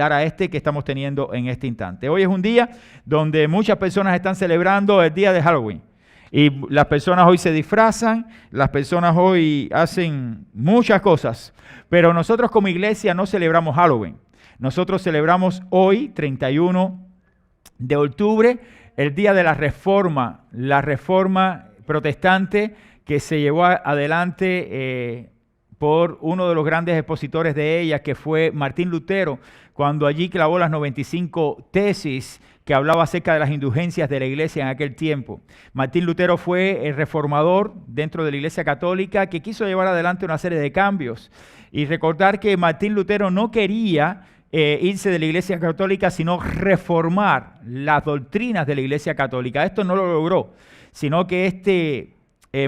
a este que estamos teniendo en este instante. Hoy es un día donde muchas personas están celebrando el día de Halloween. Y las personas hoy se disfrazan, las personas hoy hacen muchas cosas. Pero nosotros como iglesia no celebramos Halloween. Nosotros celebramos hoy, 31 de octubre, el día de la reforma protestante que se llevó adelante por uno de los grandes expositores de ella, que fue Martín Lutero, cuando allí clavó las 95 tesis que hablaba acerca de las indulgencias de la iglesia en aquel tiempo. Martín Lutero fue el reformador dentro de la iglesia católica que quiso llevar adelante una serie de cambios. Y recordar que Martín Lutero no quería irse de la iglesia católica, sino reformar las doctrinas de la iglesia católica. Esto no lo logró, sino que este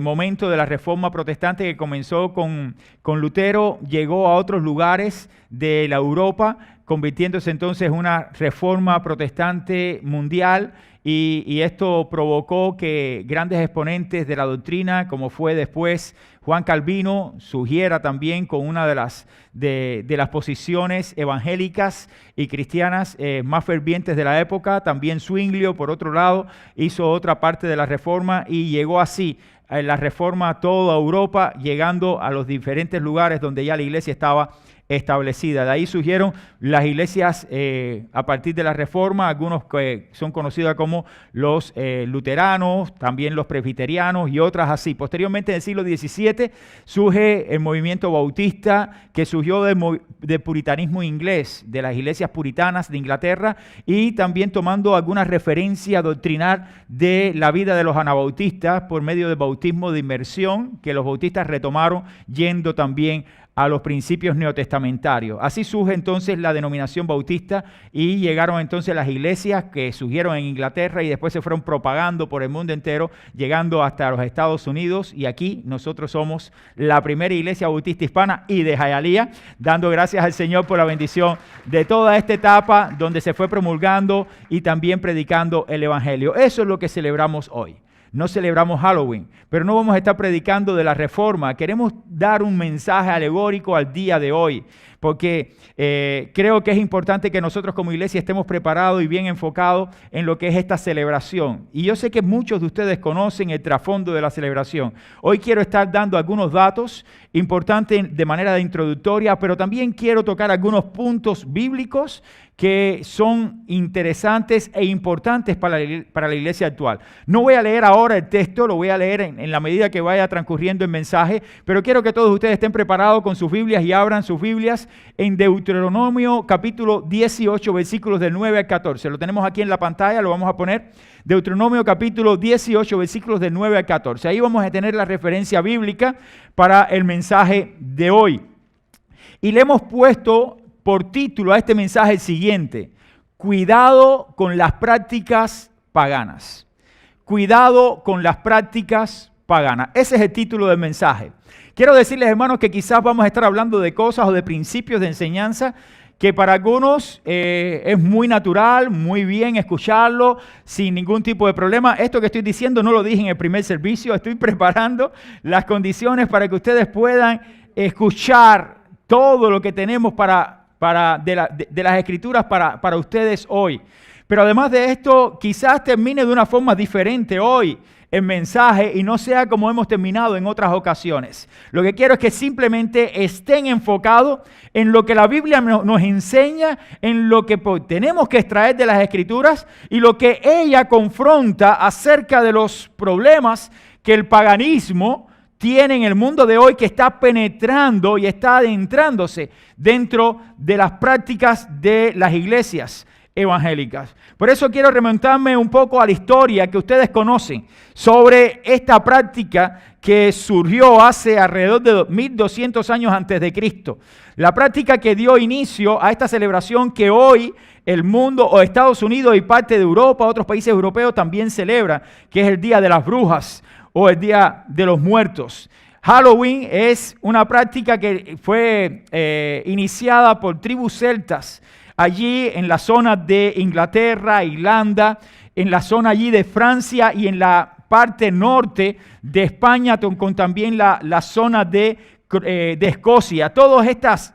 momento de la reforma protestante que comenzó con Lutero llegó a otros lugares de la Europa, convirtiéndose entonces en una reforma protestante mundial, y esto provocó que grandes exponentes de la doctrina, como fue después Juan Calvino, surgiera también con una de las posiciones evangélicas y cristianas más fervientes de la época. También Zwinglio, por otro lado, hizo otra parte de la reforma y llegó así la reforma a toda Europa, llegando a los diferentes lugares donde ya la iglesia estaba establecida. De ahí surgieron las iglesias a partir de la reforma, algunos que son conocidos como los luteranos, también los presbiterianos y otras así. Posteriormente, en el siglo XVII, surge el movimiento bautista, que surgió del puritanismo inglés, de las iglesias puritanas de Inglaterra, y también tomando alguna referencia doctrinal de la vida de los anabautistas por medio del bautismo de inmersión, que los bautistas retomaron yendo también a los principios neotestamentarios. Así surge entonces la denominación bautista y llegaron entonces las iglesias que surgieron en Inglaterra y después se fueron propagando por el mundo entero, llegando hasta los Estados Unidos, y aquí nosotros somos la primera iglesia bautista hispana y de Hialeah, dando gracias al Señor por la bendición de toda esta etapa donde se fue promulgando y también predicando el Evangelio. Eso es lo que celebramos hoy. No celebramos Halloween, pero no vamos a estar predicando de la reforma. Queremos dar un mensaje alegórico al día de hoy, porque creo que es importante que nosotros como iglesia estemos preparados y bien enfocados en lo que es esta celebración. Y yo sé que muchos de ustedes conocen el trasfondo de la celebración. Hoy quiero estar dando algunos datos importantes de manera introductoria, pero también quiero tocar algunos puntos bíblicos que son interesantes e importantes para la iglesia actual. No voy a leer ahora el texto, lo voy a leer en la medida que vaya transcurriendo el mensaje, pero quiero que todos ustedes estén preparados con sus Biblias y abran sus Biblias en Deuteronomio capítulo 18, versículos del 9 al 14. Lo tenemos aquí en la pantalla, lo vamos a poner. Deuteronomio capítulo 18, versículos del 9 al 14. Ahí vamos a tener la referencia bíblica para el mensaje de hoy. Y le hemos puesto por título a este mensaje el siguiente: cuidado con las prácticas paganas. Cuidado con las prácticas paganas. Ese es el título del mensaje. Quiero decirles, hermanos, que quizás vamos a estar hablando de cosas o de principios de enseñanza que para algunos es muy natural, muy bien escucharlo, sin ningún tipo de problema. Esto que estoy diciendo no lo dije en el primer servicio, estoy preparando las condiciones para que ustedes puedan escuchar todo lo que tenemos de las Escrituras para ustedes hoy. Pero además de esto, quizás termine de una forma diferente hoy el mensaje y no sea como hemos terminado en otras ocasiones. Lo que quiero es que simplemente estén enfocados en lo que la Biblia nos enseña, en lo que tenemos que extraer de las Escrituras y lo que ella confronta acerca de los problemas que el paganismo tiene en el mundo de hoy, que está penetrando y está adentrándose dentro de las prácticas de las iglesias evangélicas. Por eso quiero remontarme un poco a la historia que ustedes conocen sobre esta práctica que surgió hace alrededor de 1200 años antes de Cristo. La práctica que dio inicio a esta celebración que hoy el mundo o Estados Unidos y parte de Europa, otros países europeos también celebran, que es el Día de las Brujas o el Día de los Muertos. Halloween es una práctica que fue iniciada por tribus celtas allí en la zona de Inglaterra, Irlanda, en la zona allí de Francia y en la parte norte de España, con también la zona de Escocia. Todas estas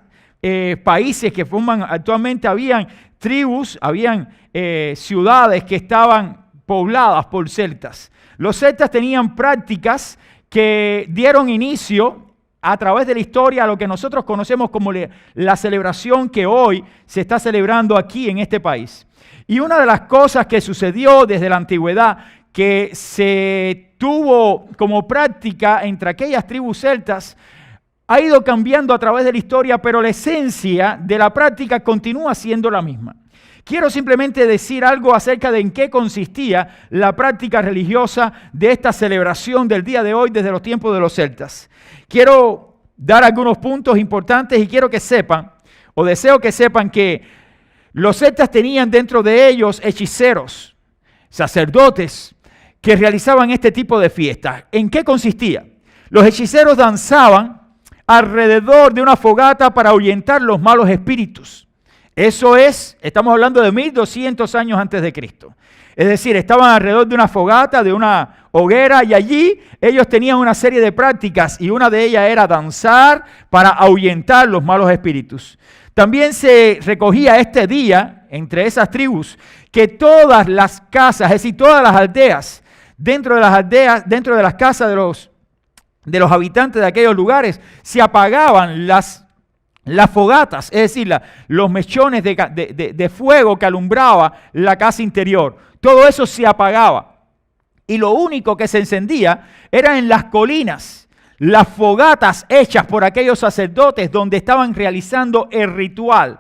países que forman actualmente, habían tribus, habían ciudades que estaban pobladas por celtas. Los celtas tenían prácticas que dieron inicio a través de la historia a lo que nosotros conocemos como la celebración que hoy se está celebrando aquí en este país. Y una de las cosas que sucedió desde la antigüedad, que se tuvo como práctica entre aquellas tribus celtas, ha ido cambiando a través de la historia, pero la esencia de la práctica continúa siendo la misma. Quiero simplemente decir algo acerca de en qué consistía la práctica religiosa de esta celebración del día de hoy desde los tiempos de los celtas. Quiero dar algunos puntos importantes y quiero que sepan, o deseo que sepan, que los celtas tenían dentro de ellos hechiceros, sacerdotes, que realizaban este tipo de fiestas. ¿En qué consistía? Los hechiceros danzaban alrededor de una fogata para ahuyentar los malos espíritus. Eso es, estamos hablando de 1200 años antes de Cristo. Es decir, estaban alrededor de una fogata, de una hoguera, y allí ellos tenían una serie de prácticas y una de ellas era danzar para ahuyentar los malos espíritus. También se recogía este día entre esas tribus que todas las casas, es decir, todas las aldeas, dentro de las casas de los habitantes de aquellos lugares, se apagaban las fogatas, es decir, los mechones de fuego que alumbraba la casa interior. Todo eso se apagaba. Y lo único que se encendía era en las colinas, las fogatas hechas por aquellos sacerdotes donde estaban realizando el ritual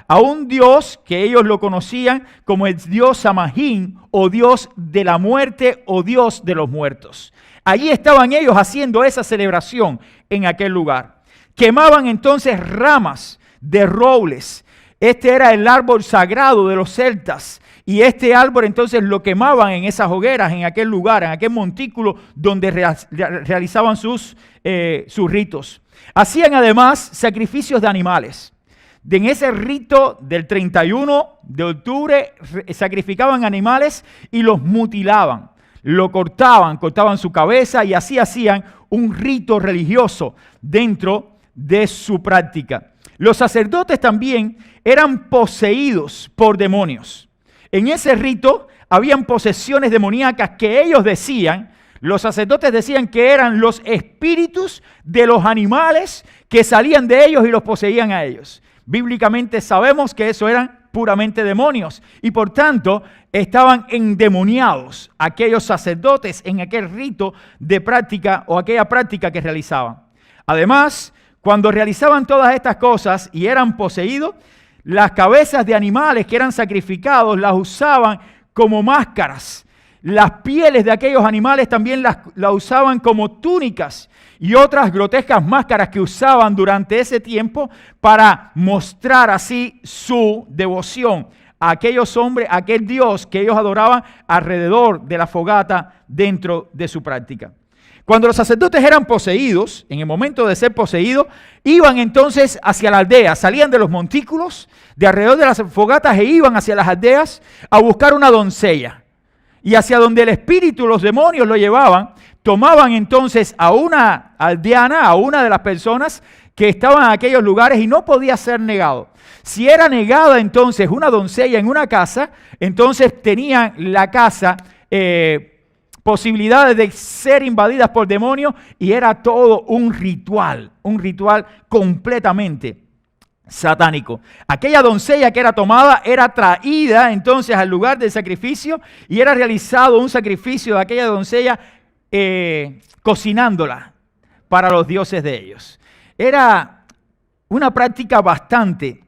a un dios que ellos lo conocían como el dios Samhain, o dios de la muerte, o dios de los muertos. Allí estaban ellos haciendo esa celebración en aquel lugar. Quemaban entonces ramas de robles. Este era el árbol sagrado de los celtas. Y este árbol entonces lo quemaban en esas hogueras, en aquel lugar, en aquel montículo donde realizaban sus ritos. Hacían además sacrificios de animales. En ese rito del 31 de octubre sacrificaban animales y los mutilaban. Lo cortaban su cabeza y así hacían un rito religioso dentro de su práctica. Los sacerdotes también eran poseídos por demonios. En ese rito habían posesiones demoníacas que ellos decían, los sacerdotes decían que eran los espíritus de los animales que salían de ellos y los poseían a ellos. Bíblicamente sabemos que eso eran puramente demonios y por tanto estaban endemoniados aquellos sacerdotes en aquel rito de práctica o aquella práctica que realizaban. Además, cuando realizaban todas estas cosas y eran poseídos, las cabezas de animales que eran sacrificados las usaban como máscaras. Las pieles de aquellos animales también las usaban como túnicas y otras grotescas máscaras que usaban durante ese tiempo para mostrar así su devoción a aquellos hombres, a aquel Dios que ellos adoraban alrededor de la fogata dentro de su práctica. Cuando los sacerdotes eran poseídos, en el momento de ser poseídos, iban entonces hacia la aldea, salían de los montículos, de alrededor de las fogatas e iban hacia las aldeas a buscar una doncella. Y hacia donde el espíritu, los demonios lo llevaban, tomaban entonces a una aldeana, a una de las personas que estaban en aquellos lugares y no podía ser negado. Si era negada entonces una doncella en una casa, entonces tenían la casa posibilidades de ser invadidas por demonios y era todo un ritual completamente satánico. Aquella doncella que era tomada era traída entonces al lugar del sacrificio y era realizado un sacrificio de aquella doncella cocinándola para los dioses de ellos. Era una práctica bastante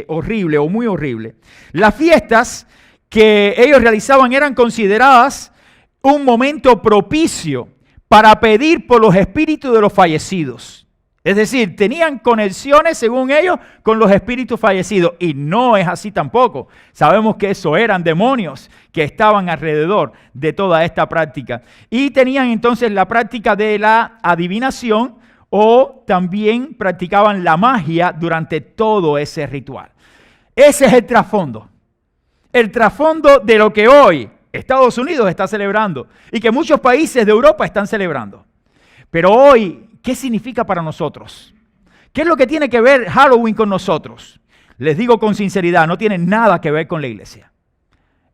horrible o muy horrible. Las fiestas que ellos realizaban eran consideradas un momento propicio para pedir por los espíritus de los fallecidos. Es decir, tenían conexiones, según ellos, con los espíritus fallecidos. Y no es así tampoco. Sabemos que eso eran demonios que estaban alrededor de toda esta práctica. Y tenían entonces la práctica de la adivinación o también practicaban la magia durante todo ese ritual. Ese es el trasfondo. El trasfondo de lo que hoy Estados Unidos está celebrando y que muchos países de Europa están celebrando. Pero hoy, ¿qué significa para nosotros? ¿Qué es lo que tiene que ver Halloween con nosotros? Les digo con sinceridad, no tiene nada que ver con la iglesia.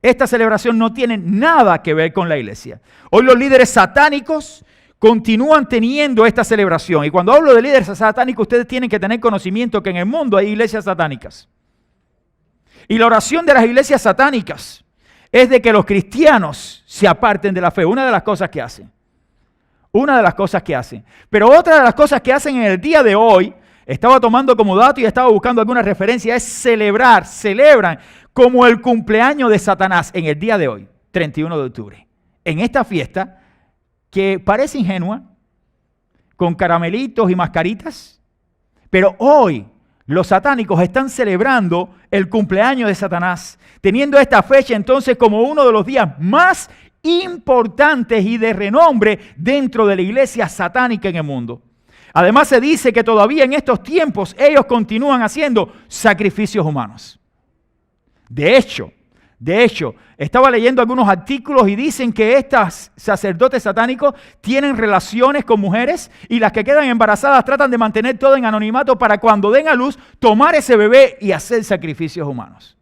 Esta celebración no tiene nada que ver con la iglesia. Hoy los líderes satánicos continúan teniendo esta celebración. Y cuando hablo de líderes satánicos, ustedes tienen que tener conocimiento que en el mundo hay iglesias satánicas. Y la oración de las iglesias satánicas es de que los cristianos se aparten de la fe. Una de las cosas que hacen. Una de las cosas que hacen. Pero otra de las cosas que hacen en el día de hoy, estaba tomando como dato y estaba buscando alguna referencia, es celebran como el cumpleaños de Satanás en el día de hoy, 31 de octubre. En esta fiesta que parece ingenua, con caramelitos y mascaritas, pero hoy los satánicos están celebrando el cumpleaños de Satanás, teniendo esta fecha entonces como uno de los días más importantes y de renombre dentro de la iglesia satánica en el mundo. Además se dice que todavía en estos tiempos ellos continúan haciendo sacrificios humanos. De hecho, estaba leyendo algunos artículos y dicen que estos sacerdotes satánicos tienen relaciones con mujeres y las que quedan embarazadas tratan de mantener todo en anonimato para cuando den a luz tomar ese bebé y hacer sacrificios humanos.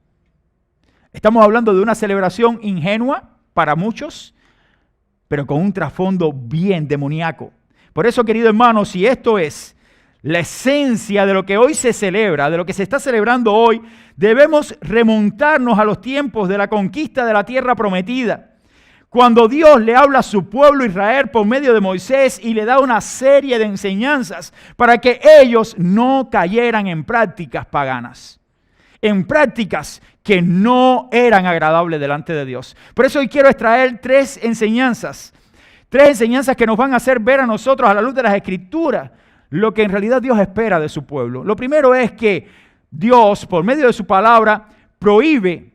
Estamos hablando de una celebración ingenua para muchos, pero con un trasfondo bien demoníaco. Por eso, querido hermano, si esto es la esencia de lo que hoy se celebra, de lo que se está celebrando hoy, debemos remontarnos a los tiempos de la conquista de la tierra prometida. Cuando Dios le habla a su pueblo Israel por medio de Moisés y le da una serie de enseñanzas para que ellos no cayeran en prácticas paganas, en prácticas que no eran agradables delante de Dios. Por eso hoy quiero extraer tres enseñanzas que nos van a hacer ver a nosotros a la luz de las Escrituras lo que en realidad Dios espera de su pueblo. Lo primero es que Dios, por medio de su palabra, prohíbe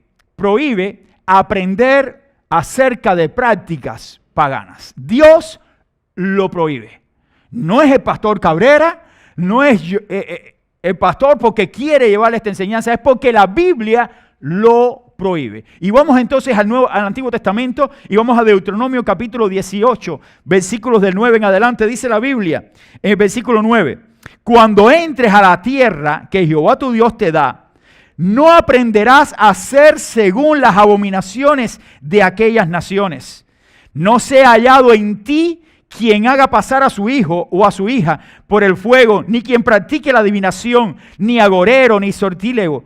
aprender acerca de prácticas paganas. Dios lo prohíbe. No es el pastor Cabrera, no es el pastor porque quiere llevarle esta enseñanza, es porque la Biblia lo prohíbe. Y vamos entonces al Antiguo Testamento y vamos a Deuteronomio capítulo 18, versículos del 9 en adelante. Dice la Biblia en el versículo 9: cuando entres a la tierra que Jehová tu Dios te da, no aprenderás a hacer según las abominaciones de aquellas naciones. No sea hallado en ti quien haga pasar a su hijo o a su hija por el fuego, ni quien practique la adivinación, ni agorero, ni sortílego,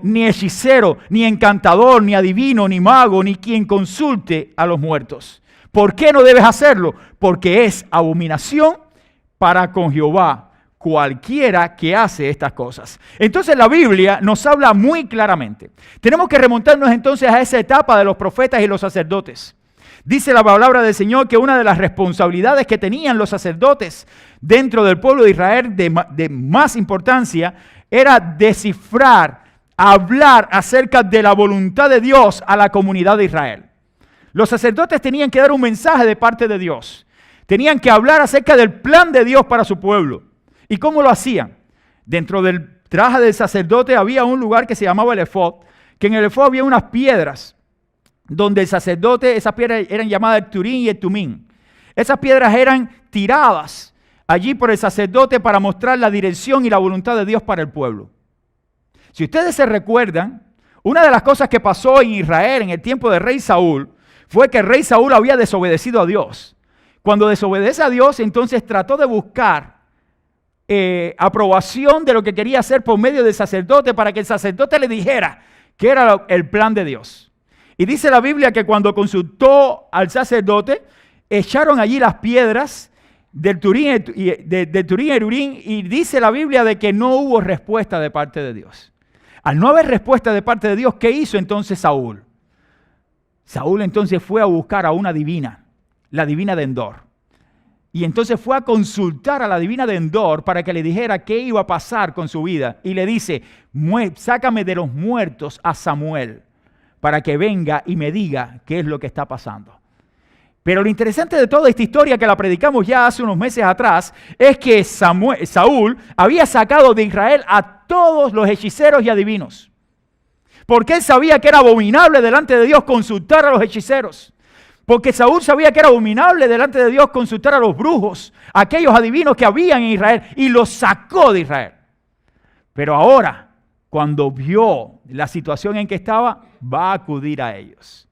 ni hechicero, ni encantador, ni adivino, ni mago, ni quien consulte a los muertos. ¿Por qué no debes hacerlo? Porque es abominación para con Jehová cualquiera que hace estas cosas. Entonces la Biblia nos habla muy claramente. Tenemos que remontarnos entonces a esa etapa de los profetas y los sacerdotes. Dice la palabra del Señor que una de las responsabilidades que tenían los sacerdotes dentro del pueblo de Israel de más importancia era descifrar, hablar acerca de la voluntad de Dios a la comunidad de Israel. Los sacerdotes tenían que dar un mensaje de parte de Dios. Tenían que hablar acerca del plan de Dios para su pueblo. ¿Y cómo lo hacían? Dentro del traje del sacerdote había un lugar que se llamaba el efod, que en el efod había unas piedras, donde el sacerdote, esas piedras eran llamadas el turín y el tumín. Esas piedras eran tiradas allí por el sacerdote para mostrar la dirección y la voluntad de Dios para el pueblo. Si ustedes se recuerdan, una de las cosas que pasó en Israel en el tiempo del rey Saúl fue que el rey Saúl había desobedecido a Dios. Cuando desobedece a Dios, entonces trató de buscar aprobación de lo que quería hacer por medio del sacerdote para que el sacerdote le dijera que era el plan de Dios. Y dice la Biblia que cuando consultó al sacerdote, echaron allí las piedras del Turín y Urín, y dice la Biblia de que no hubo respuesta de parte de Dios. Al no haber respuesta de parte de Dios, ¿qué hizo entonces Saúl? Saúl entonces fue a buscar a una divina, la divina de Endor. Y entonces fue a consultar a la divina de Endor para que le dijera qué iba a pasar con su vida. Y le dice, sácame de los muertos a Samuel para que venga y me diga qué es lo que está pasando. Pero lo interesante de toda esta historia que la predicamos ya hace unos meses atrás es que Saúl había sacado de Israel a todos los hechiceros y adivinos. Porque él sabía que era abominable delante de Dios consultar a los hechiceros. Porque Saúl sabía que era abominable delante de Dios consultar a los brujos, a aquellos adivinos que habían en Israel, y los sacó de Israel. Pero ahora, cuando vio la situación en que estaba, va a acudir a ellos.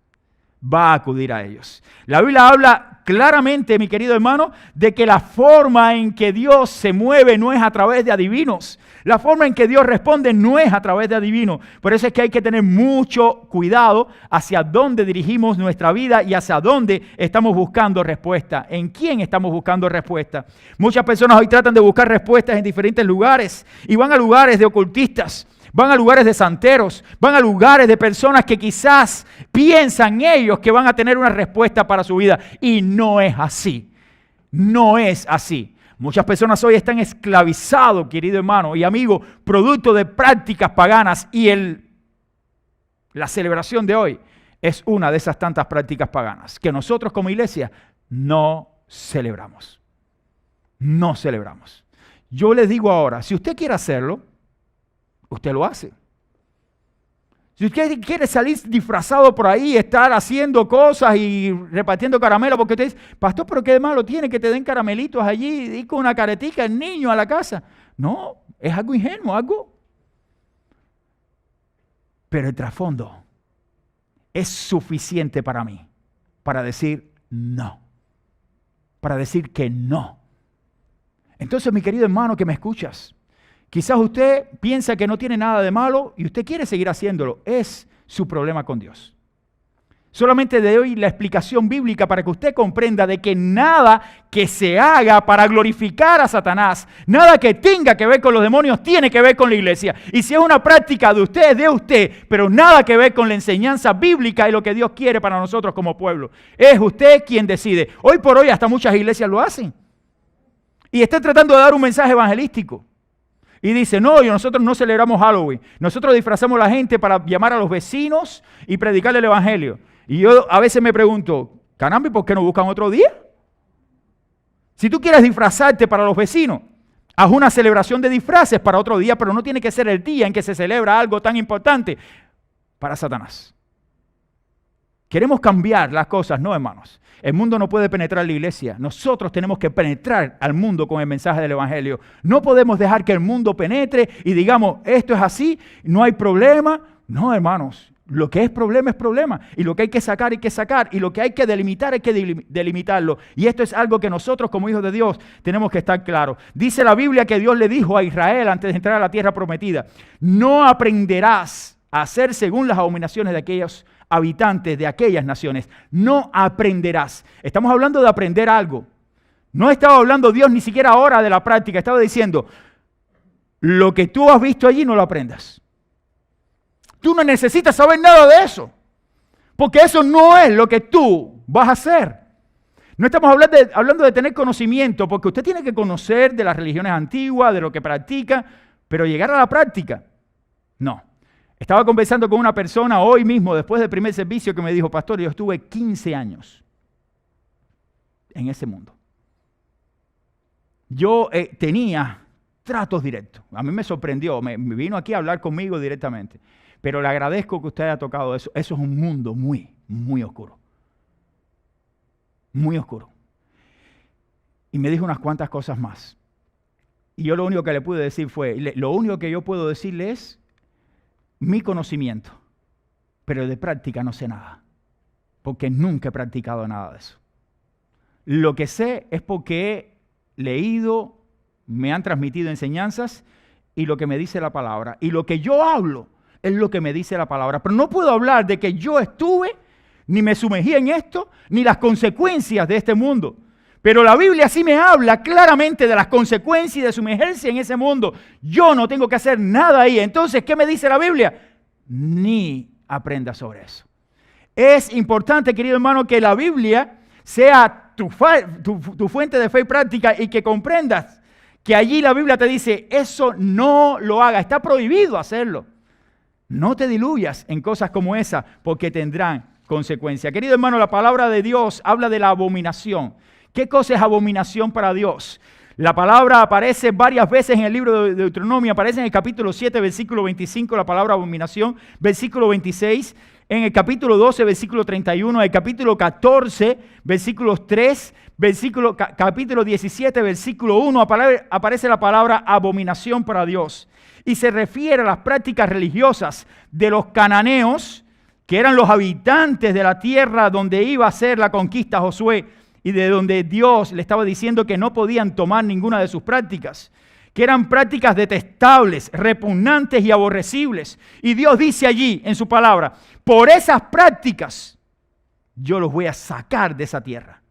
Va a acudir a ellos. La Biblia habla claramente, mi querido hermano, de que la forma en que Dios se mueve no es a través de adivinos. La forma en que Dios responde no es a través de adivinos. Por eso es que hay que tener mucho cuidado hacia dónde dirigimos nuestra vida y hacia dónde estamos buscando respuesta. ¿En quién estamos buscando respuesta? Muchas personas hoy tratan de buscar respuestas en diferentes lugares y van a lugares de ocultistas. Van a lugares de santeros, van a lugares de personas que quizás piensan ellos que van a tener una respuesta para su vida. Y no es así. No es así. Muchas personas hoy están esclavizados, querido hermano y amigo, producto de prácticas paganas. Y la celebración de hoy es una de esas tantas prácticas paganas que nosotros como iglesia no celebramos. No celebramos. Yo les digo ahora, si usted quiere hacerlo, usted lo hace. Si usted quiere salir disfrazado por ahí, estar haciendo cosas y repartiendo caramelos, porque usted dice, pastor, pero qué de malo tiene que te den caramelitos allí y con una caretica el niño a la casa. No, es algo ingenuo, algo. Pero el trasfondo es suficiente para mí, para decir no, para decir que no. Entonces, mi querido hermano que me escuchas, quizás usted piensa que no tiene nada de malo y usted quiere seguir haciéndolo. Es su problema con Dios. Solamente le doy la explicación bíblica para que usted comprenda de que nada que se haga para glorificar a Satanás, nada que tenga que ver con los demonios, tiene que ver con la iglesia. Y si es una práctica de usted, de usted, pero nada que ver con la enseñanza bíblica y lo que Dios quiere para nosotros como pueblo. Es usted quien decide. Hoy por hoy hasta muchas iglesias lo hacen. Y están tratando de dar un mensaje evangelístico. Y dice, no, nosotros no celebramos Halloween. Nosotros disfrazamos a la gente para llamar a los vecinos y predicarle el evangelio. Y yo a veces me pregunto, caramba, ¿y por qué no buscan otro día? Si tú quieres disfrazarte para los vecinos, haz una celebración de disfraces para otro día, pero no tiene que ser el día en que se celebra algo tan importante para Satanás. Queremos cambiar las cosas, no, hermanos. El mundo no puede penetrar la iglesia. Nosotros tenemos que penetrar al mundo con el mensaje del evangelio. No podemos dejar que el mundo penetre y digamos, esto es así, no hay problema. No, hermanos, lo que es problema. Y lo que hay que sacar, hay que sacar. Y lo que hay que delimitar, hay que delimitarlo. Y esto es algo que nosotros como hijos de Dios tenemos que estar claros. Dice la Biblia que Dios le dijo a Israel antes de entrar a la tierra prometida, no aprenderás a hacer según las abominaciones de aquellos habitantes de aquellas naciones. No aprenderás. Estamos hablando de aprender algo. No estaba hablando Dios ni siquiera ahora de la práctica. Estaba diciendo, lo que tú has visto allí no lo aprendas. Tú no necesitas saber nada de eso. Porque eso no es lo que tú vas a hacer. No estamos hablando de tener conocimiento, porque usted tiene que conocer de las religiones antiguas, de lo que practica, pero llegar a la práctica, no. Estaba conversando con una persona hoy mismo, después del primer servicio, que me dijo, pastor, yo estuve 15 años en ese mundo. Yo tenía tratos directos. A mí me sorprendió, me vino aquí a hablar conmigo directamente. Pero le agradezco que usted haya tocado eso. Eso es un mundo muy, muy oscuro. Muy oscuro. Y me dijo unas cuantas cosas más. Y yo lo único que le pude decir fue, lo único que yo puedo decirle es, mi conocimiento, pero de práctica no sé nada, porque nunca he practicado nada de eso. Lo que sé es porque he leído, me han transmitido enseñanzas y lo que me dice la palabra. Y lo que yo hablo es lo que me dice la palabra. Pero no puedo hablar de que yo estuve, ni me sumergí en esto, ni las consecuencias de este mundo. Pero la Biblia sí me habla claramente de las consecuencias de sumergirse en ese mundo. Yo no tengo que hacer nada ahí. Entonces, ¿qué me dice la Biblia? Ni aprenda sobre eso. Es importante, querido hermano, que la Biblia sea tu fuente de fe y práctica y que comprendas que allí la Biblia te dice, eso no lo haga, está prohibido hacerlo. No te diluyas en cosas como esa porque tendrán consecuencias. Querido hermano, la palabra de Dios habla de la abominación. ¿Qué cosa es abominación para Dios? La palabra aparece varias veces en el libro de Deuteronomio, aparece en el capítulo 7, versículo 25, la palabra abominación, versículo 26, en el capítulo 12, versículo 31, el capítulo 14, versículos 3, capítulo 17, versículo 1, aparece la palabra abominación para Dios. Y se refiere a las prácticas religiosas de los cananeos, que eran los habitantes de la tierra donde iba a ser la conquista Josué, y de donde Dios le estaba diciendo que no podían tomar ninguna de sus prácticas, que eran prácticas detestables, repugnantes y aborrecibles. Y Dios dice allí en su palabra, por esas prácticas yo los voy a sacar de esa tierra.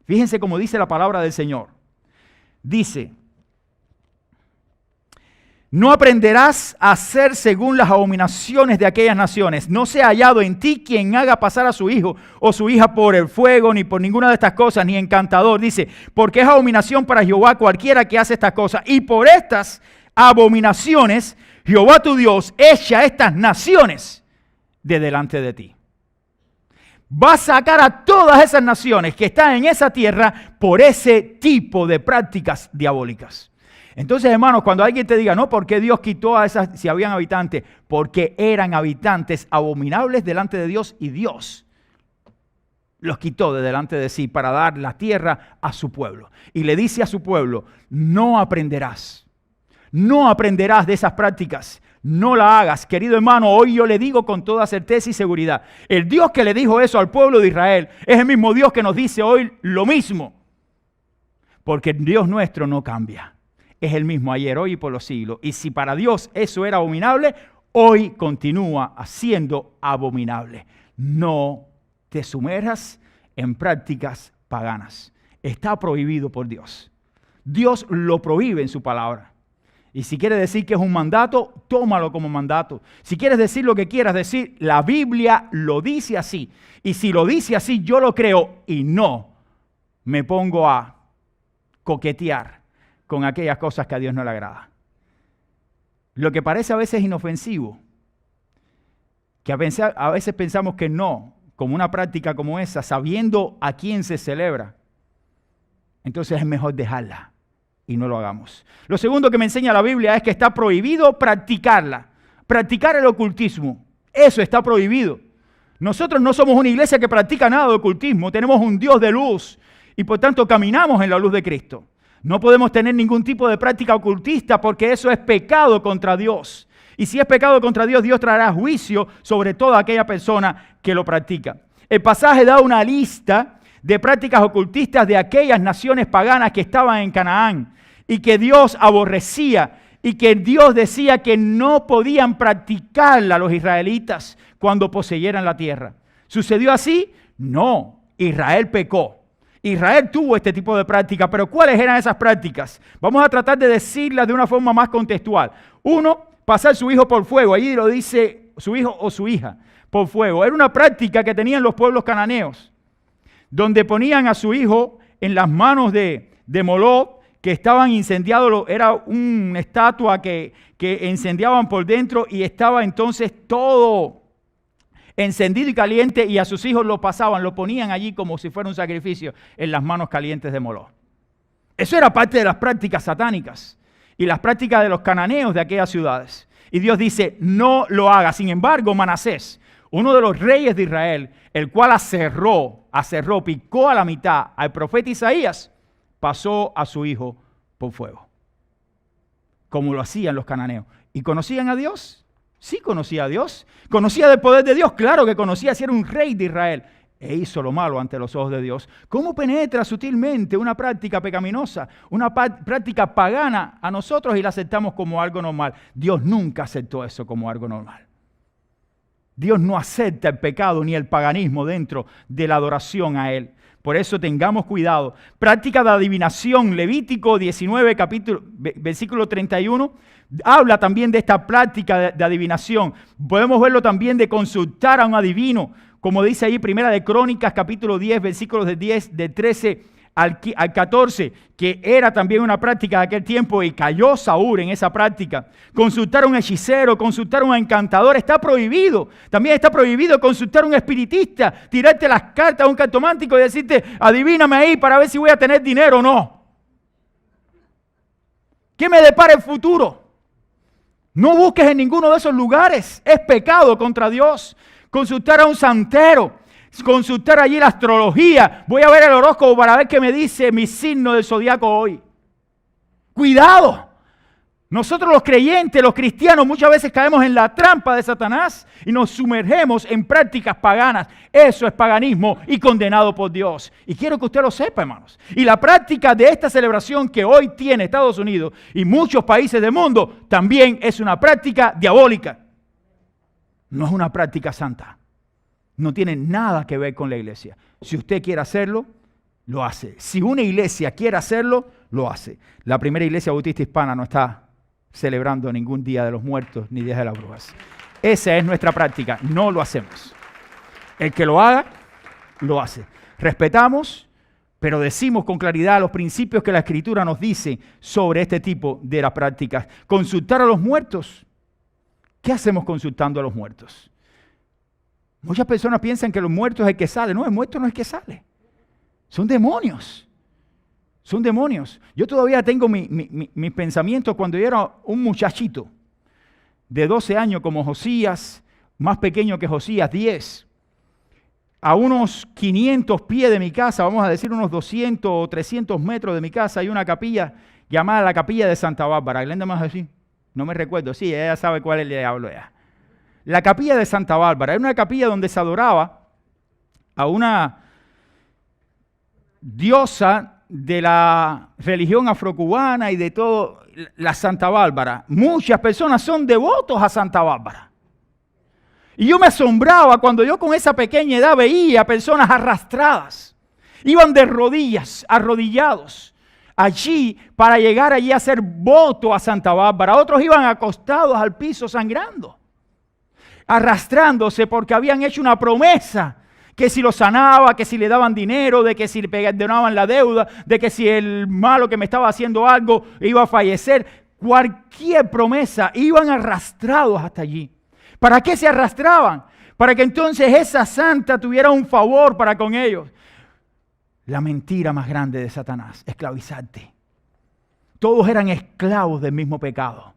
Fíjense cómo dice la palabra del Señor. Dice, no aprenderás a hacer según las abominaciones de aquellas naciones. No sea hallado en ti quien haga pasar a su hijo o su hija por el fuego, ni por ninguna de estas cosas, ni encantador. Dice, porque es abominación para Jehová cualquiera que hace estas cosas. Y por estas abominaciones, Jehová tu Dios echa estas naciones de delante de ti. Va a sacar a todas esas naciones que están en esa tierra por ese tipo de prácticas diabólicas. Entonces, hermanos, cuando alguien te diga, no, ¿por qué Dios quitó a esas, si habían habitantes? Porque eran habitantes abominables delante de Dios y Dios los quitó de delante de sí para dar la tierra a su pueblo. Y le dice a su pueblo, no aprenderás de esas prácticas, no la hagas. Querido hermano, hoy yo le digo con toda certeza y seguridad, el Dios que le dijo eso al pueblo de Israel es el mismo Dios que nos dice hoy lo mismo. Porque el Dios nuestro no cambia. Es el mismo ayer, hoy y por los siglos. Y si para Dios eso era abominable, hoy continúa siendo abominable. No te sumerjas en prácticas paganas. Está prohibido por Dios. Dios lo prohíbe en su palabra. Y si quieres decir que es un mandato, tómalo como mandato. Si quieres decir lo que quieras decir, la Biblia lo dice así. Y si lo dice así, yo lo creo y no me pongo a coquetear con aquellas cosas que a Dios no le agrada. Lo que parece a veces inofensivo, que a veces pensamos que no, como una práctica como esa, sabiendo a quién se celebra, entonces es mejor dejarla y no lo hagamos. Lo segundo que me enseña la Biblia es que está prohibido practicarla. Practicar el ocultismo, eso está prohibido. Nosotros no somos una iglesia que practica nada de ocultismo, tenemos un Dios de luz y por tanto caminamos en la luz de Cristo. No podemos tener ningún tipo de práctica ocultista porque eso es pecado contra Dios. Y si es pecado contra Dios, Dios traerá juicio sobre toda aquella persona que lo practica. El pasaje da una lista de prácticas ocultistas de aquellas naciones paganas que estaban en Canaán y que Dios aborrecía y que Dios decía que no podían practicarla los israelitas cuando poseyeran la tierra. ¿Sucedió así? No, Israel pecó. Israel tuvo este tipo de prácticas, pero ¿cuáles eran esas prácticas? Vamos a tratar de decirlas de una forma más contextual. Uno, pasar su hijo por fuego. Allí lo dice su hijo o su hija por fuego. Era una práctica que tenían los pueblos cananeos, donde ponían a su hijo en las manos de Moloch, que estaban incendiados. Era una estatua que incendiaban por dentro y estaba entonces todo encendido y caliente, y a sus hijos lo pasaban, lo ponían allí como si fuera un sacrificio en las manos calientes de Moloch. Eso era parte de las prácticas satánicas y las prácticas de los cananeos de aquellas ciudades. Y Dios dice, no lo haga. Sin embargo, Manasés, uno de los reyes de Israel, el cual aserró, picó a la mitad al profeta Isaías, pasó a su hijo por fuego, como lo hacían los cananeos. ¿Y conocían a Dios? Sí conocía a Dios. ¿Conocía del poder de Dios? Claro que conocía, si era un rey de Israel. E hizo lo malo ante los ojos de Dios. ¿Cómo penetra sutilmente una práctica pecaminosa, una práctica pagana a nosotros y la aceptamos como algo normal? Dios nunca aceptó eso como algo normal. Dios no acepta el pecado ni el paganismo dentro de la adoración a Él. Por eso tengamos cuidado. Práctica de adivinación, Levítico 19, versículo 31, habla también de esta práctica de adivinación. Podemos verlo también de consultar a un adivino, como dice ahí Primera de Crónicas, capítulo 10, versículos de 13 al 14, que era también una práctica de aquel tiempo y cayó Saúl en esa práctica. Consultar a un hechicero, consultar a un encantador, está prohibido. También está prohibido consultar a un espiritista, tirarte las cartas a un cartomántico y decirte, adivíname ahí para ver si voy a tener dinero o no. ¿Qué me depara el futuro? No busques en ninguno de esos lugares, es pecado contra Dios. consultar a un santero, consultar allí la astrología. Voy a ver el horóscopo para ver qué me dice mi signo del zodiaco hoy. ¡Cuidado! Nosotros los creyentes, los cristianos, muchas veces caemos en la trampa de Satanás y nos sumergemos en prácticas paganas. Eso es paganismo y condenado por Dios. Y quiero que usted lo sepa, hermanos. Y la práctica de esta celebración que hoy tiene Estados Unidos y muchos países del mundo también es una práctica diabólica. No es una práctica santa. No tiene nada que ver con la iglesia. Si usted quiere hacerlo, lo hace. Si una iglesia quiere hacerlo, lo hace. La primera iglesia bautista hispana no está celebrando ningún Día de los Muertos ni Día de las Brujas. Esa es nuestra práctica, no lo hacemos. El que lo haga, lo hace. Respetamos, pero decimos con claridad los principios que la Escritura nos dice sobre este tipo de las prácticas. Consultar a los muertos. ¿Qué hacemos consultando a los muertos? Muchas personas piensan que los muertos es el que sale. No, el muerto no es el que sale. Son demonios. Son demonios. Yo todavía tengo mis pensamientos cuando yo era un muchachito de 12 años como Josías, más pequeño que Josías, 10. A unos 500 pies de mi casa, vamos a decir unos 200 o 300 metros de mi casa, hay una capilla llamada la Capilla de Santa Bárbara. ¿Glenda más así? No me recuerdo. Sí, ella sabe cuál es el diablo ya. La Capilla de Santa Bárbara era una capilla donde se adoraba a una diosa de la religión afrocubana y de todo, la Santa Bárbara. Muchas personas son devotos a Santa Bárbara. Y yo me asombraba cuando yo con esa pequeña edad veía personas arrastradas. Iban de rodillas, arrodillados, allí para llegar allí a hacer voto a Santa Bárbara. Otros iban acostados al piso sangrando, arrastrándose porque habían hecho una promesa que si lo sanaba, que si le daban dinero, de que si le perdonaban la deuda, de que si el malo que me estaba haciendo algo iba a fallecer. Cualquier promesa, iban arrastrados hasta allí. ¿Para qué se arrastraban? Para que entonces esa santa tuviera un favor para con ellos. La mentira más grande de Satanás, esclavizarte. Todos eran esclavos del mismo pecado.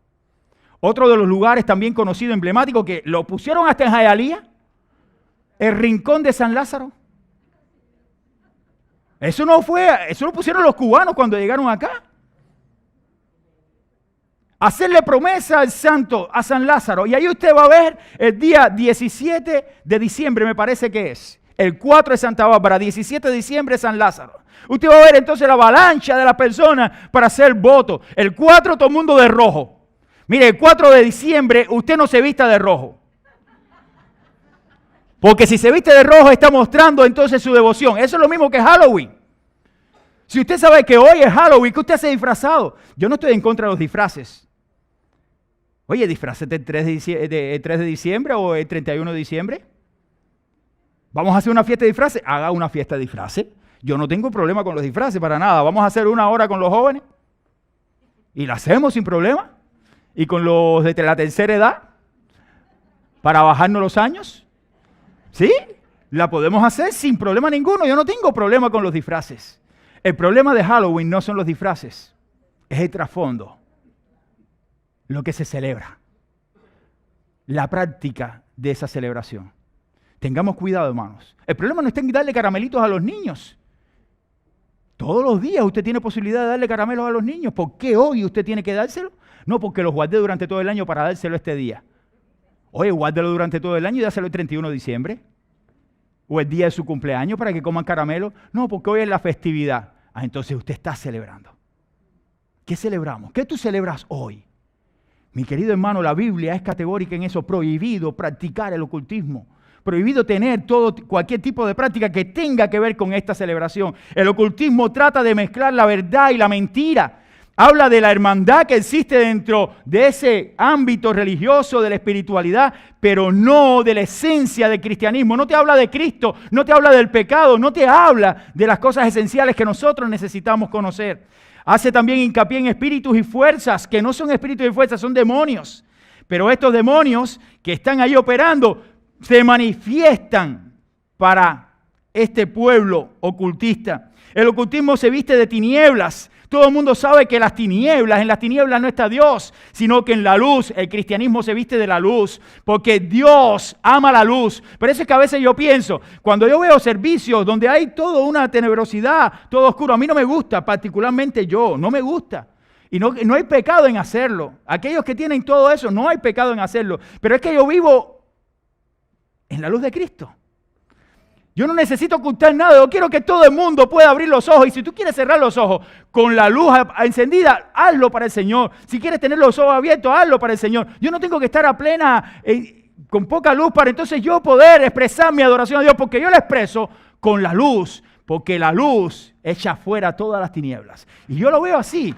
Otro de los lugares también conocido, emblemático, que lo pusieron hasta en Hialeah, el rincón de San Lázaro. Eso lo pusieron los cubanos cuando llegaron acá. Hacerle promesa al santo, a San Lázaro. Y ahí usted va a ver el día 17 de diciembre, me parece que es. El 4 de Santa Bárbara, 17 de diciembre San Lázaro. Usted va a ver entonces la avalancha de las personas para hacer voto. El 4 todo el mundo de rojo. Mire, el 4 de diciembre usted no se vista de rojo. Porque si se viste de rojo está mostrando entonces su devoción. Eso es lo mismo que Halloween. Si usted sabe que hoy es Halloween, ¿qué usted hace disfrazado? Yo no estoy en contra de los disfraces. Oye, disfrácete el 3 de diciembre o el 31 de diciembre. ¿Vamos a hacer una fiesta de disfraces? Haga una fiesta de disfraces. Yo no tengo problema con los disfraces para nada. Vamos a hacer una hora con los jóvenes. Y la hacemos sin problema. Y con los de la tercera edad, para bajarnos los años. ¿Sí? La podemos hacer sin problema ninguno. Yo no tengo problema con los disfraces. El problema de Halloween no son los disfraces. Es el trasfondo. Lo que se celebra. La práctica de esa celebración. Tengamos cuidado, hermanos. El problema no está en darle caramelitos a los niños. Todos los días usted tiene posibilidad de darle caramelos a los niños. ¿Por qué hoy usted tiene que dárselo? No, porque los guardé durante todo el año para dárselo este día. Oye, guárdelo durante todo el año y dáselo el 31 de diciembre. O el día de su cumpleaños para que coman caramelo. No, porque hoy es la festividad. Ah, entonces usted está celebrando. ¿Qué celebramos? ¿Qué tú celebras hoy? Mi querido hermano, la Biblia es categórica en eso. Prohibido practicar el ocultismo. Prohibido tener cualquier tipo de práctica que tenga que ver con esta celebración. El ocultismo trata de mezclar la verdad y la mentira. Habla de la hermandad que existe dentro de ese ámbito religioso, de la espiritualidad, pero no de la esencia del cristianismo. No te habla de Cristo, no te habla del pecado, no te habla de las cosas esenciales que nosotros necesitamos conocer. Hace también hincapié en espíritus y fuerzas, que no son espíritus y fuerzas, son demonios. Pero estos demonios que están ahí operando se manifiestan para este pueblo ocultista. El ocultismo se viste de tinieblas. Todo el mundo sabe que en las tinieblas no está Dios, sino que en la luz, el cristianismo se viste de la luz, porque Dios ama la luz. Por eso es que a veces yo pienso, cuando yo veo servicios donde hay toda una tenebrosidad, todo oscuro, a mí no me gusta, particularmente yo, no me gusta. Y no hay pecado en hacerlo. Aquellos que tienen todo eso, no hay pecado en hacerlo. Pero es que yo vivo en la luz de Cristo. Yo no necesito ocultar nada. Yo quiero que todo el mundo pueda abrir los ojos. Y si tú quieres cerrar los ojos con la luz encendida, hazlo para el Señor. Si quieres tener los ojos abiertos, hazlo para el Señor. Yo no tengo que estar a plena, con poca luz para entonces yo poder expresar mi adoración a Dios. Porque yo la expreso con la luz. Porque la luz echa fuera todas las tinieblas. Y yo lo veo así.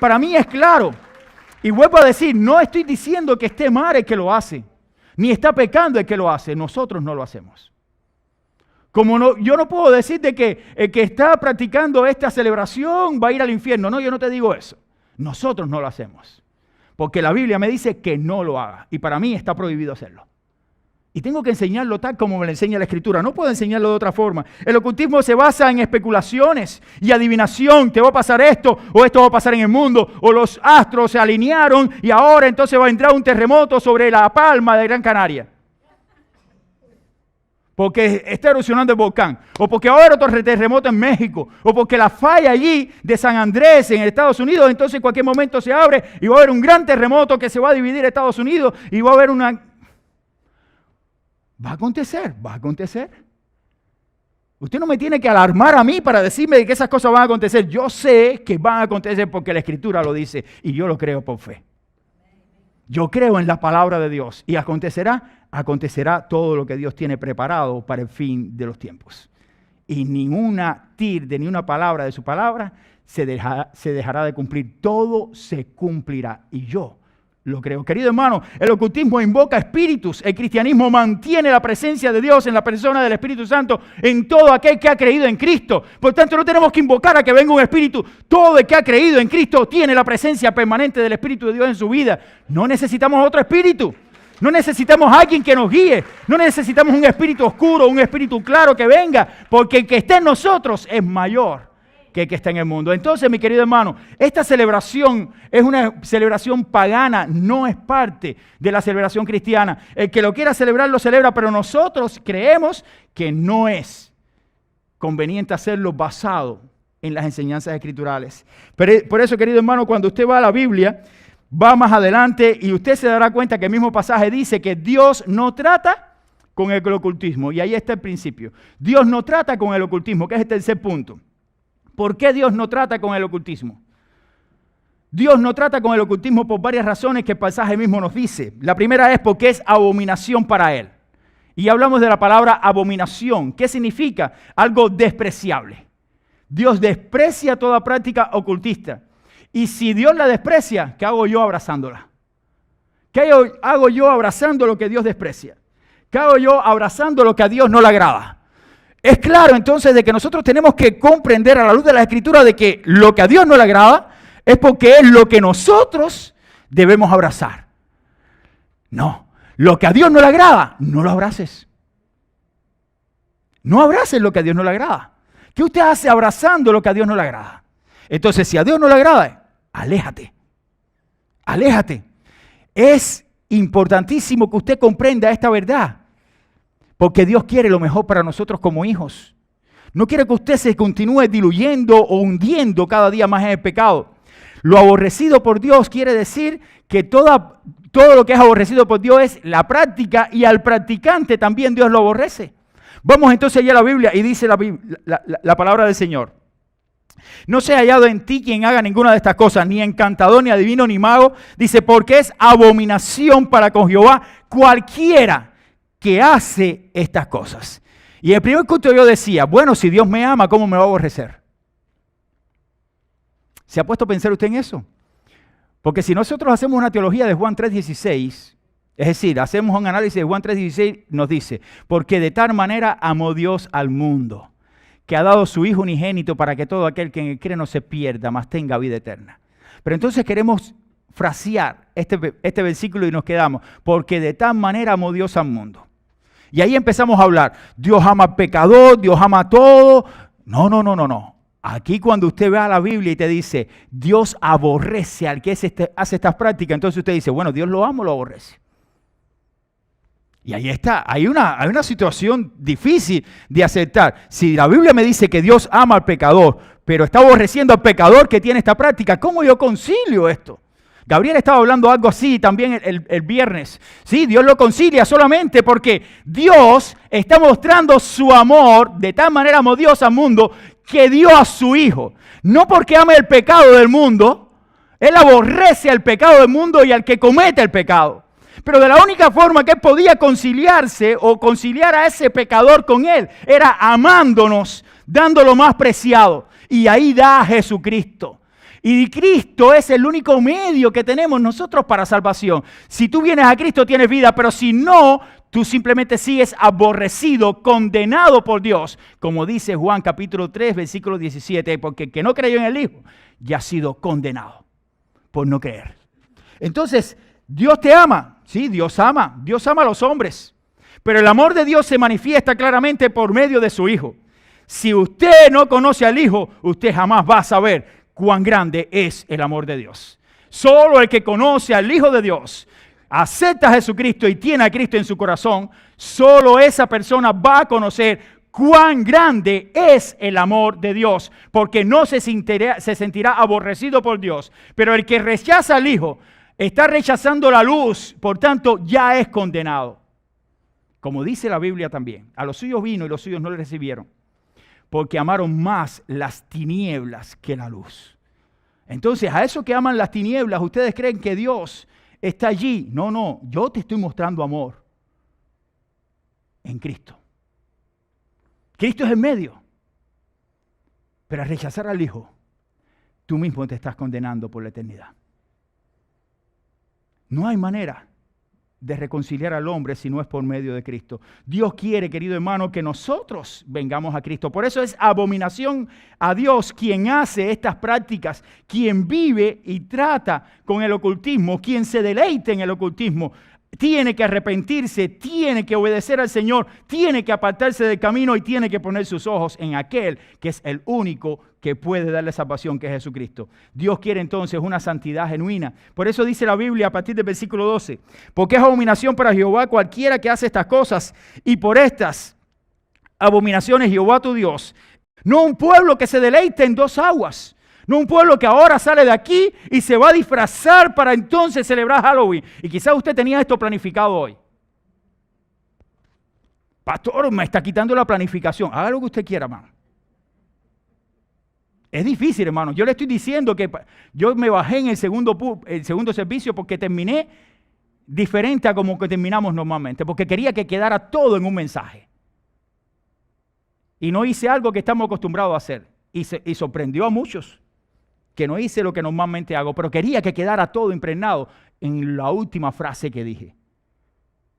Para mí es claro. Y vuelvo a decir, no estoy diciendo que esté mal el que lo hace. Ni está pecando el que lo hace. Nosotros no lo hacemos. Yo no puedo decir de que el que está practicando esta celebración va a ir al infierno. No, yo no te digo eso. Nosotros no lo hacemos. Porque la Biblia me dice que no lo haga. Y para mí está prohibido hacerlo. Y tengo que enseñarlo tal como me lo enseña la Escritura. No puedo enseñarlo de otra forma. El ocultismo se basa en especulaciones y adivinación. Te va a pasar esto o esto va a pasar en el mundo. O los astros se alinearon y ahora entonces va a entrar un terremoto sobre la palma de Gran Canaria. Porque está erosionando el volcán, o porque va a haber otro terremoto en México, o porque la falla allí de San Andrés en Estados Unidos, entonces en cualquier momento se abre y va a haber un gran terremoto que se va a dividir Estados Unidos y va a haber una... Va a acontecer. Usted no me tiene que alarmar a mí para decirme que esas cosas van a acontecer. Yo sé que van a acontecer porque la Escritura lo dice y yo lo creo por fe. Yo creo en la palabra de Dios y acontecerá todo lo que Dios tiene preparado para el fin de los tiempos. Y ni una tilde, ni una palabra de su palabra se dejará de cumplir. Todo se cumplirá. Y yo lo creo. Querido hermano, el ocultismo invoca espíritus. El cristianismo mantiene la presencia de Dios en la persona del Espíritu Santo en todo aquel que ha creído en Cristo. Por tanto, no tenemos que invocar a que venga un espíritu. Todo el que ha creído en Cristo tiene la presencia permanente del Espíritu de Dios en su vida. No necesitamos otro espíritu. No necesitamos a alguien que nos guíe. No necesitamos un espíritu oscuro, un espíritu claro que venga. Porque el que está en nosotros es mayor que el que está en el mundo. Entonces, mi querido hermano, esta celebración es una celebración pagana, no es parte de la celebración cristiana. El que lo quiera celebrar, lo celebra, pero nosotros creemos que no es conveniente hacerlo basado en las enseñanzas escriturales. Pero por eso, querido hermano, cuando usted va a la Biblia, va más adelante y usted se dará cuenta que el mismo pasaje dice que Dios no trata con el ocultismo. Y ahí está el principio. Dios no trata con el ocultismo, que es el tercer punto. ¿Por qué Dios no trata con el ocultismo? Dios no trata con el ocultismo por varias razones que el pasaje mismo nos dice. La primera es porque es abominación para Él. Y hablamos de la palabra abominación. ¿Qué significa? Algo despreciable. Dios desprecia toda práctica ocultista. Y si Dios la desprecia, ¿qué hago yo abrazándola? ¿Qué hago yo abrazando lo que Dios desprecia? ¿Qué hago yo abrazando lo que a Dios no le agrada? Es claro entonces de que nosotros tenemos que comprender a la luz de la Escritura de que lo que a Dios no le agrada es porque es lo que nosotros debemos abrazar. No, lo que a Dios no le agrada, no lo abraces. No abraces lo que a Dios no le agrada. ¿Qué usted hace abrazando lo que a Dios no le agrada? Entonces, si a Dios no le agrada, aléjate. Aléjate. Es importantísimo que usted comprenda esta verdad. Porque Dios quiere lo mejor para nosotros como hijos. No quiere que usted se continúe diluyendo o hundiendo cada día más en el pecado. Lo aborrecido por Dios quiere decir que todo lo que es aborrecido por Dios es la práctica y al practicante también Dios lo aborrece. Vamos entonces allá a la Biblia y dice la palabra del Señor. No se ha hallado en ti quien haga ninguna de estas cosas, ni encantador, ni adivino, ni mago. Dice, porque es abominación para con Jehová cualquiera que hace estas cosas. Y en el primer culto yo decía, bueno, si Dios me ama, ¿cómo me va a aborrecer? ¿Se ha puesto a pensar usted en eso? Porque si nosotros hacemos una teología de Juan 3:16, es decir, hacemos un análisis de Juan 3:16, nos dice, porque de tal manera amó Dios al mundo, que ha dado su Hijo unigénito para que todo aquel que en él cree no se pierda, mas tenga vida eterna. Pero entonces queremos frasear este versículo y nos quedamos, porque de tal manera amó Dios al mundo. Y ahí empezamos a hablar, Dios ama al pecador, Dios ama a todo. No. Aquí cuando usted ve a la Biblia y te dice, Dios aborrece al que hace estas prácticas, entonces usted dice, bueno, ¿Dios lo ama o lo aborrece? Y ahí está, hay una situación difícil de aceptar. Si la Biblia me dice que Dios ama al pecador, pero está aborreciendo al pecador que tiene esta práctica, ¿cómo yo concilio esto? Gabriel estaba hablando algo así también el viernes. Sí, Dios lo concilia solamente porque Dios está mostrando su amor, de tal manera amó Dios al mundo, que dio a su Hijo. No porque ame el pecado del mundo, Él aborrece al pecado del mundo y al que comete el pecado. Pero de la única forma que Él podía conciliarse o conciliar a ese pecador con Él era amándonos, dando lo más preciado. Y ahí da a Jesucristo. Y Cristo es el único medio que tenemos nosotros para salvación. Si tú vienes a Cristo tienes vida, pero si no, tú simplemente sigues aborrecido, condenado por Dios. Como dice Juan capítulo 3, versículo 17, porque el que no creyó en el Hijo ya ha sido condenado por no creer. Entonces, Dios te ama. Sí, Dios ama a los hombres. Pero el amor de Dios se manifiesta claramente por medio de su Hijo. Si usted no conoce al Hijo, usted jamás va a saber cuán grande es el amor de Dios. Solo el que conoce al Hijo de Dios, acepta a Jesucristo y tiene a Cristo en su corazón, solo esa persona va a conocer cuán grande es el amor de Dios, porque no se sentirá aborrecido por Dios. Pero el que rechaza al Hijo está rechazando la luz, por tanto ya es condenado. Como dice la Biblia también, a los suyos vino y los suyos no le recibieron, porque amaron más las tinieblas que la luz. Entonces, a esos que aman las tinieblas, ¿ustedes creen que Dios está allí? No, yo te estoy mostrando amor en Cristo. Cristo es el medio. Pero al rechazar al Hijo, tú mismo te estás condenando por la eternidad. No hay manera de reconciliar al hombre si no es por medio de Cristo. Dios quiere, querido hermano, que nosotros vengamos a Cristo. Por eso es abominación a Dios quien hace estas prácticas, quien vive y trata con el ocultismo, quien se deleita en el ocultismo. Tiene que arrepentirse, tiene que obedecer al Señor, tiene que apartarse del camino y tiene que poner sus ojos en aquel que es el único que puede darle salvación, que es Jesucristo. Dios quiere entonces una santidad genuina. Por eso dice la Biblia a partir del versículo 12, porque es abominación para Jehová cualquiera que hace estas cosas, y por estas abominaciones Jehová tu Dios, no un pueblo que se deleite en dos aguas. No un pueblo que ahora sale de aquí y se va a disfrazar para entonces celebrar Halloween. Y quizás usted tenía esto planificado hoy. Pastor, me está quitando la planificación. Haga lo que usted quiera, hermano. Es difícil, hermano. Yo le estoy diciendo que yo me bajé en el segundo servicio porque terminé diferente a como que terminamos normalmente. Porque quería que quedara todo en un mensaje. Y no hice algo que estamos acostumbrados a hacer. Y sorprendió a muchos. Que no hice lo que normalmente hago, pero quería que quedara todo impregnado en la última frase que dije.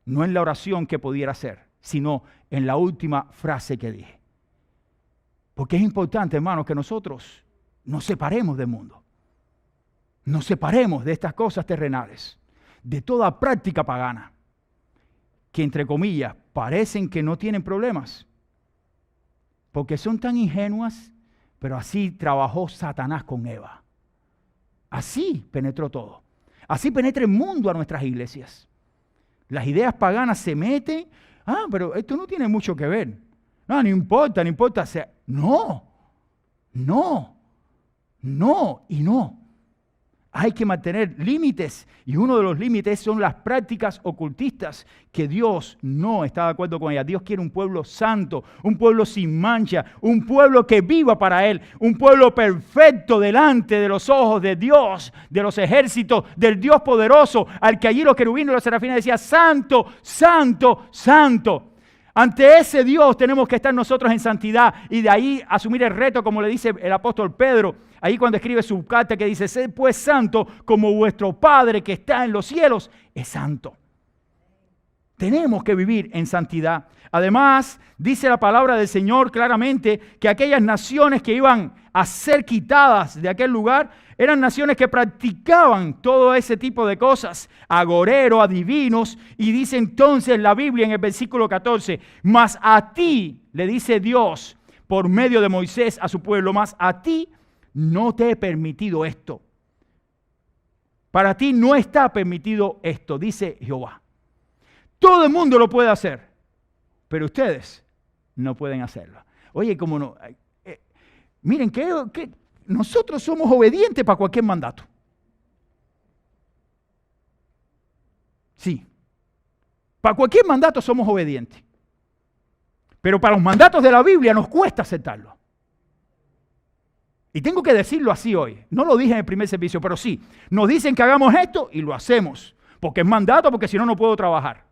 No en la oración que pudiera hacer, sino en la última frase que dije. Porque es importante, hermanos, que nosotros nos separemos del mundo. Nos separemos de estas cosas terrenales, de toda práctica pagana, que entre comillas parecen que no tienen problemas, porque son tan ingenuas. Pero así trabajó Satanás con Eva. Así penetró todo. Así penetra el mundo a nuestras iglesias. Las ideas paganas se meten. Pero esto no tiene mucho que ver. No importa. No y no. Hay que mantener límites. Y uno de los límites son las prácticas ocultistas que Dios no está de acuerdo con ellas. Dios quiere un pueblo santo, un pueblo sin mancha, un pueblo que viva para Él, un pueblo perfecto delante de los ojos de Dios, de los ejércitos, del Dios poderoso, al que allí los querubines y los serafines decían, santo, santo, santo. Ante ese Dios tenemos que estar nosotros en santidad y de ahí asumir el reto, como le dice el apóstol Pedro, ahí cuando escribe su carta que dice, sed pues santo como vuestro Padre que está en los cielos es santo. Tenemos que vivir en santidad. Además, dice la palabra del Señor claramente que aquellas naciones que iban a ser quitadas de aquel lugar eran naciones que practicaban todo ese tipo de cosas, agoreros, adivinos, y dice entonces la Biblia en el versículo 14, mas a ti, le dice Dios, por medio de Moisés a su pueblo, mas a ti no te he permitido esto. Para ti no está permitido esto, dice Jehová. Todo el mundo lo puede hacer, pero ustedes no pueden hacerlo. Oye, como no, miren que nosotros somos obedientes para cualquier mandato. Sí, para cualquier mandato somos obedientes. Pero para los mandatos de la Biblia nos cuesta aceptarlo. Y tengo que decirlo así hoy. No lo dije en el primer servicio, pero sí. Nos dicen que hagamos esto y lo hacemos. Porque es mandato, porque si no, no puedo trabajar.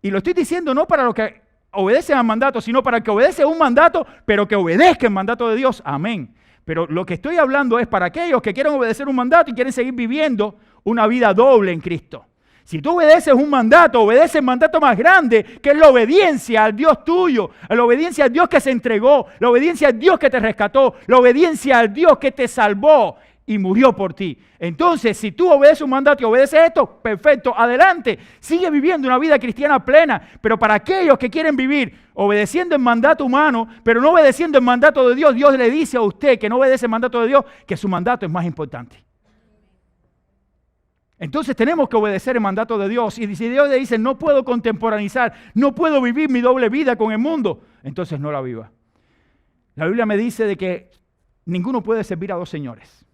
Y lo estoy diciendo no para los que obedecen al mandato, sino para el que obedece un mandato, pero que obedezca el mandato de Dios. Amén. Pero lo que estoy hablando es para aquellos que quieren obedecer un mandato y quieren seguir viviendo una vida doble en Cristo. Si tú obedeces un mandato, obedeces el mandato más grande, que es la obediencia al Dios tuyo, la obediencia al Dios que se entregó, la obediencia al Dios que te rescató, la obediencia al Dios que te salvó y murió por ti. Entonces, si tú obedeces un mandato y obedeces esto, perfecto, adelante, sigue viviendo una vida cristiana plena. Pero para aquellos que quieren vivir obedeciendo el mandato humano, pero no obedeciendo el mandato de Dios, Dios le dice a usted que no obedece el mandato de Dios, que su mandato es más importante. Entonces tenemos que obedecer el mandato de Dios. Y si Dios le dice, no puedo contemporaneizar, no puedo vivir mi doble vida con el mundo, entonces no la viva. La Biblia me dice de que ninguno puede servir a dos señores.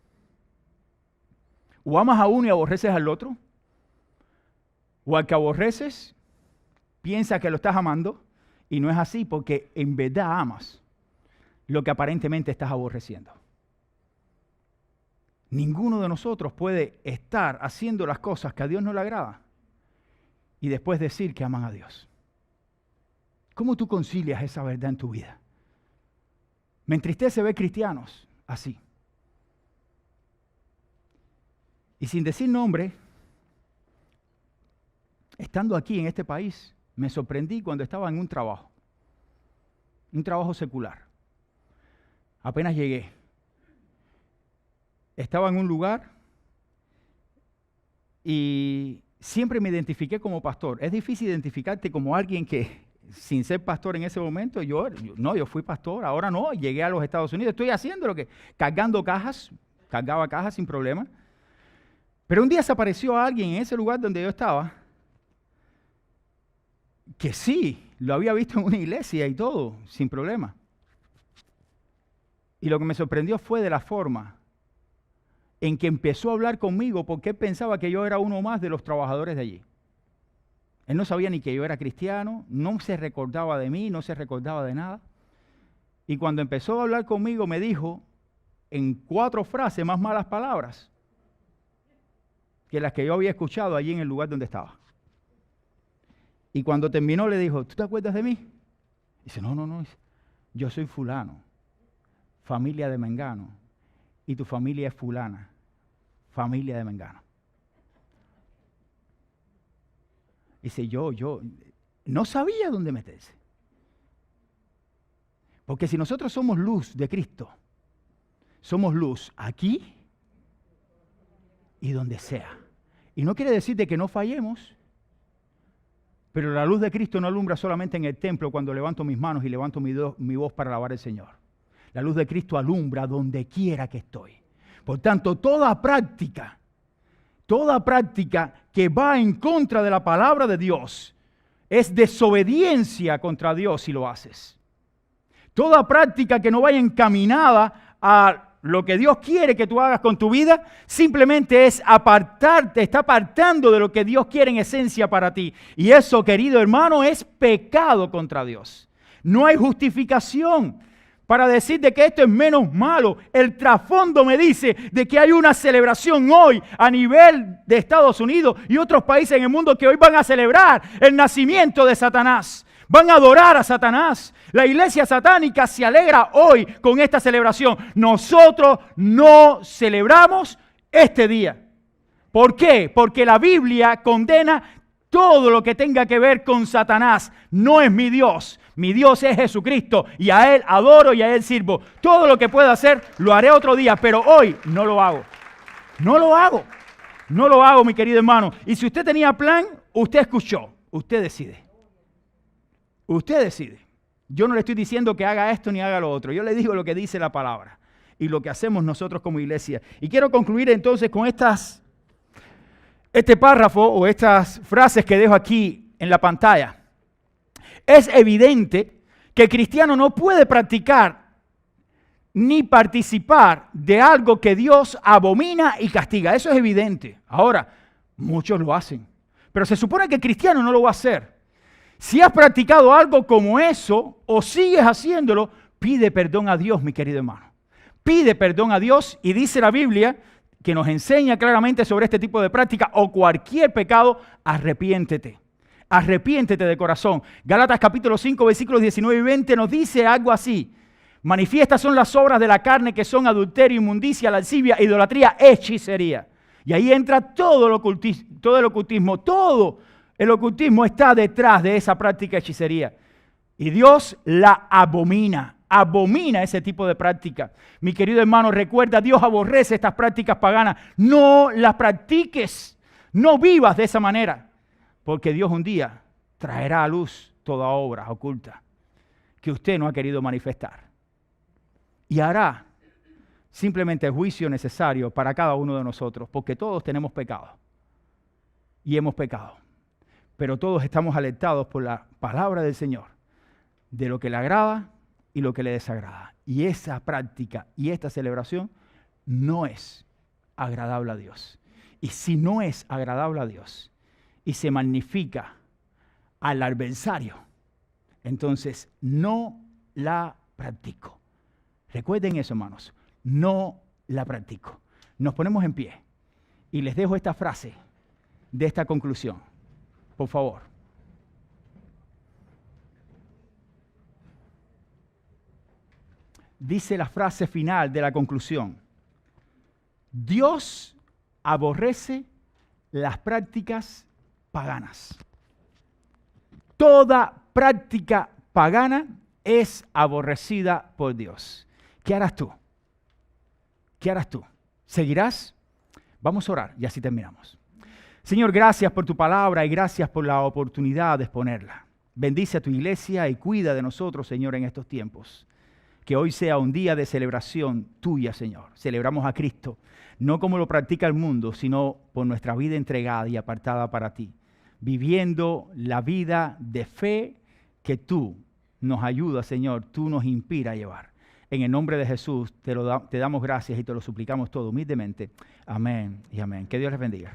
O amas a uno y aborreces al otro, o al que aborreces, piensa que lo estás amando, y no es así porque en verdad amas lo que aparentemente estás aborreciendo. Ninguno de nosotros puede estar haciendo las cosas que a Dios no le agrada y después decir que aman a Dios. ¿Cómo tú concilias esa verdad en tu vida? Me entristece ver cristianos así. Y sin decir nombre, estando aquí en este país, me sorprendí cuando estaba en un trabajo secular. Apenas llegué. Estaba en un lugar y siempre me identifiqué como pastor. Es difícil identificarte como alguien que, sin ser pastor en ese momento, yo fui pastor, ahora no, llegué a los Estados Unidos, estoy haciendo cargaba cajas sin problema. Pero un día se apareció alguien en ese lugar donde yo estaba, que sí, lo había visto en una iglesia y todo, sin problema. Y lo que me sorprendió fue de la forma en que empezó a hablar conmigo porque él pensaba que yo era uno más de los trabajadores de allí. Él no sabía ni que yo era cristiano, no se recordaba de mí, no se recordaba de nada. Y cuando empezó a hablar conmigo me dijo en 4 frases más malas palabras que las que yo había escuchado allí en el lugar donde estaba. Y cuando terminó le dijo, ¿tú te acuerdas de mí? Dice, no, yo soy fulano, familia de Mengano, y tu familia es fulana, familia de Mengano. Dice, yo no sabía dónde meterse. Porque si nosotros somos luz de Cristo, somos luz aquí y donde sea. Y no quiere decir de que no fallemos, pero la luz de Cristo no alumbra solamente en el templo cuando levanto mis manos y levanto mi voz para alabar al Señor. La luz de Cristo alumbra donde quiera que estoy. Por tanto, toda práctica que va en contra de la palabra de Dios es desobediencia contra Dios si lo haces. Toda práctica que no vaya encaminada a lo que Dios quiere que tú hagas con tu vida, simplemente es apartarte, está apartando de lo que Dios quiere en esencia para ti. Y eso, querido hermano, es pecado contra Dios. No hay justificación para decir de que esto es menos malo. El trasfondo me dice de que hay una celebración hoy a nivel de Estados Unidos y otros países en el mundo que hoy van a celebrar el nacimiento de Satanás. Van a adorar a Satanás. La iglesia satánica se alegra hoy con esta celebración. Nosotros no celebramos este día. ¿Por qué? Porque la Biblia condena todo lo que tenga que ver con Satanás. No es mi Dios. Mi Dios es Jesucristo y a Él adoro y a Él sirvo. Todo lo que pueda hacer lo haré otro día, pero hoy no lo hago. No lo hago, mi querido hermano. Y si usted tenía plan, usted escuchó. Usted decide. Usted decide. Yo no le estoy diciendo que haga esto ni haga lo otro. Yo le digo lo que dice la palabra y lo que hacemos nosotros como iglesia. Y quiero concluir entonces con este párrafo o estas frases que dejo aquí en la pantalla. Es evidente que el cristiano no puede practicar ni participar de algo que Dios abomina y castiga. Eso es evidente. Ahora, muchos lo hacen, pero se supone que el cristiano no lo va a hacer. Si has practicado algo como eso o sigues haciéndolo, pide perdón a Dios, mi querido hermano. Pide perdón a Dios y dice la Biblia que nos enseña claramente sobre este tipo de práctica o cualquier pecado, arrepiéntete. Arrepiéntete de corazón. Gálatas capítulo 5, versículos 19 y 20 nos dice algo así. Manifiestas son las obras de la carne que son adulterio, inmundicia, lascivia, idolatría, hechicería. Y ahí entra todo el ocultismo. Todo el ocultismo está detrás de esa práctica de hechicería. Y Dios la abomina. Abomina ese tipo de práctica. Mi querido hermano, recuerda, Dios aborrece estas prácticas paganas. No las practiques. No vivas de esa manera. Porque Dios un día traerá a luz toda obra oculta que usted no ha querido manifestar. Y hará simplemente el juicio necesario para cada uno de nosotros, porque todos tenemos pecado y hemos pecado. Pero todos estamos alertados por la palabra del Señor de lo que le agrada y lo que le desagrada. Y esa práctica y esta celebración no es agradable a Dios. Y si no es agradable a Dios y se magnifica al adversario, entonces no la practico. Recuerden eso, hermanos, no la practico. Nos ponemos en pie y les dejo esta frase de esta conclusión, por favor. Dice la frase final de la conclusión: Dios aborrece las prácticas paganas. Toda práctica pagana es aborrecida por Dios. ¿Qué harás tú? ¿Qué harás tú? ¿Seguirás? Vamos a orar y así terminamos. Señor, gracias por tu palabra y gracias por la oportunidad de exponerla. Bendice a tu iglesia y cuida de nosotros, Señor, en estos tiempos. Que hoy sea un día de celebración tuya, Señor. Celebramos a Cristo, no como lo practica el mundo, sino por nuestra vida entregada y apartada para ti. Viviendo la vida de fe que tú nos ayudas, Señor, tú nos inspiras a llevar. En el nombre de Jesús te damos gracias y te lo suplicamos todo humildemente. Amén y amén. Que Dios les bendiga.